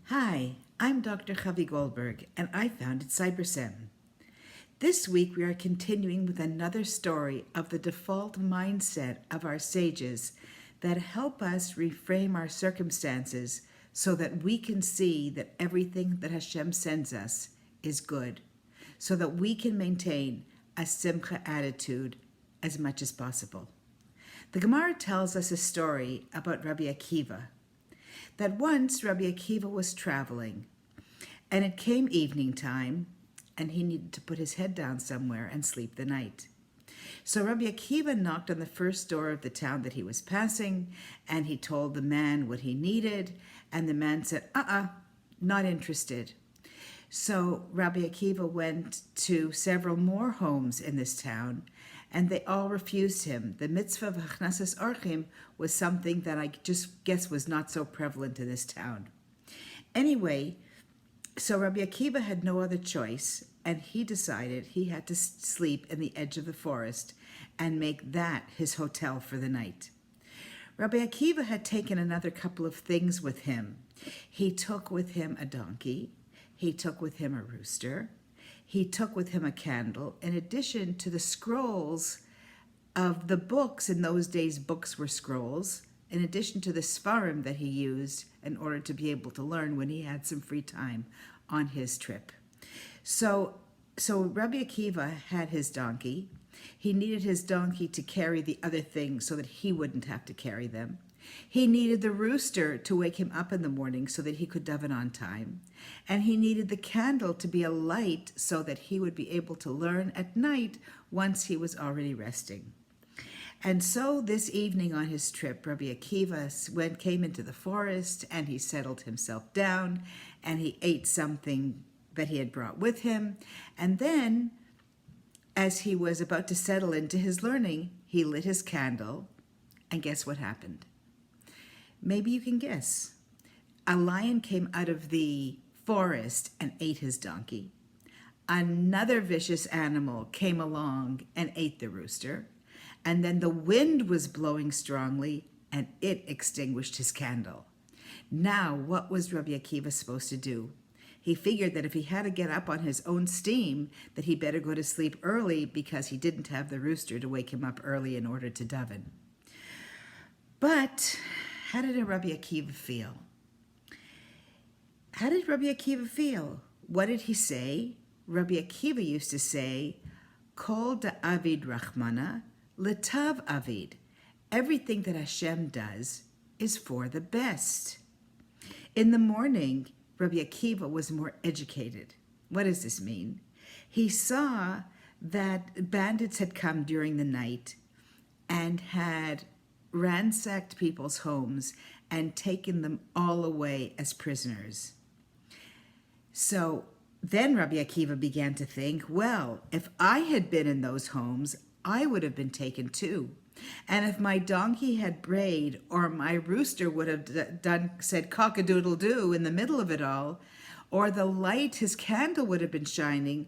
Hi, I'm Dr. Javi Goldberg, and I founded CyberSim. This week, we are continuing with another story of the default mindset of our sages that help us reframe our circumstances so that we can see that everything that Hashem sends us is good, so that we can maintain a simcha attitude as much as possible. The Gemara tells us a story about Rabbi Akiva, that once Rabbi Akiva was traveling, and it came evening time, and he needed to put his head down somewhere and sleep the night. So Rabbi Akiva knocked on the first door of the town that he was passing, and he told the man what he needed, and the man said, not interested. So Rabbi Akiva went to several more homes in this town, and they all refused him. The mitzvah of Hachnasas Orchim was something that I just guess was not so prevalent in this town. Anyway, so Rabbi Akiva had no other choice, and he decided he had to sleep in the edge of the forest and make that his hotel for the night. Rabbi Akiva had taken another couple of things with him. He took with him a donkey. He took with him a rooster. He took with him a candle, in addition to the scrolls of the books. In those days, books were scrolls, in addition to the Sfarim that he used in order to be able to learn when he had some free time on his trip. So Rabbi Akiva had his donkey. He needed his donkey to carry the other things so that he wouldn't have to carry them. He needed the rooster to wake him up in the morning so that he could daven on time. And he needed the candle to be a light so that he would be able to learn at night once he was already resting. And so this evening on his trip, Rabbi Akiva came into the forest, and he settled himself down, and he ate something that he had brought with him. And then, as he was about to settle into his learning, he lit his candle, and guess what happened? Maybe you can guess. A lion came out of the forest and ate his donkey. Another vicious animal came along and ate the rooster. And then the wind was blowing strongly, and it extinguished his candle. Now, what was Rabbi Akiva supposed to do? He figured that if he had to get up on his own steam, that he better go to sleep early because he didn't have the rooster to wake him up early in order to daven. But how did Rabbi Akiva feel? How did Rabbi Akiva feel? What did he say? Rabbi Akiva used to say, Kol da'avid rachmana, letav avid. Everything that Hashem does is for the best. In the morning, Rabbi Akiva was more educated. What does this mean? He saw that bandits had come during the night and had ransacked people's homes and taken them all away as prisoners. So then Rabbi Akiva began to think, well, if I had been in those homes, I would have been taken too. And if my donkey had brayed, or my rooster would have said cock-a-doodle-doo in the middle of it all, or the light, his candle would have been shining,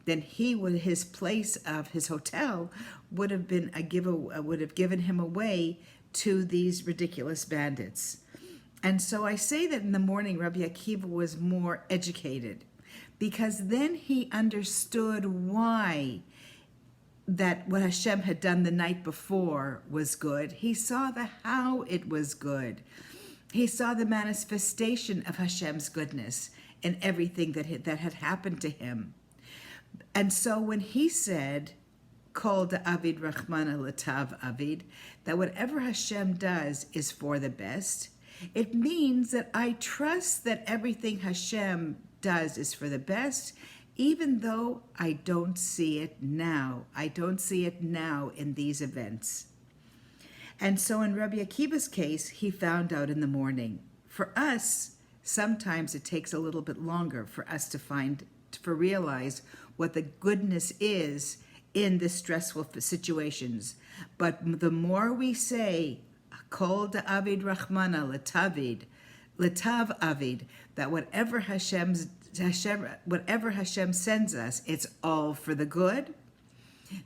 then his place of his hotel would have given him away to these ridiculous bandits. And so I say that in the morning, Rabbi Akiva was more educated, because then he understood why that what Hashem had done the night before was good. He saw how it was good. He saw the manifestation of Hashem's goodness in everything that had happened to him. And so when he said, Kol da'avid rachmana letav avid, that whatever Hashem does is for the best, it means that I trust that everything Hashem does is for the best, even though I don't see it now. I don't see it now in these events. And so in Rabbi Akiva's case, he found out in the morning. For us, sometimes it takes a little bit longer for us to realize what the goodness is in the stressful situations. But the more we say, Kol da'avid rachmana letav avid, that whatever Hashem sends us, it's all for the good,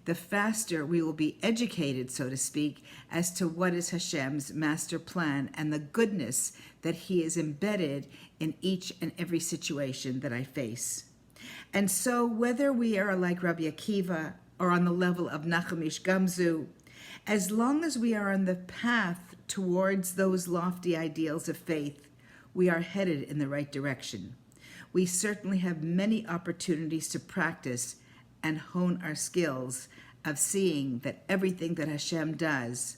the faster we will be educated, so to speak, as to what is Hashem's master plan and the goodness that He is embedded in each and every situation that I face. And so, whether we are like Rabbi Akiva or on the level of Nachum Ish Gamzu, as long as we are on the path towards those lofty ideals of faith, we are headed in the right direction. We certainly have many opportunities to practice and hone our skills of seeing that everything that Hashem does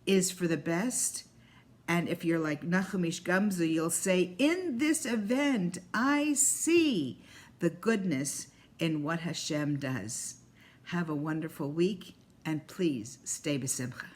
is for the best. And if you're like Nachum Ish Gamzu, you'll say, in this event, I see the goodness in what Hashem does. Have a wonderful week, and please stay b'simcha.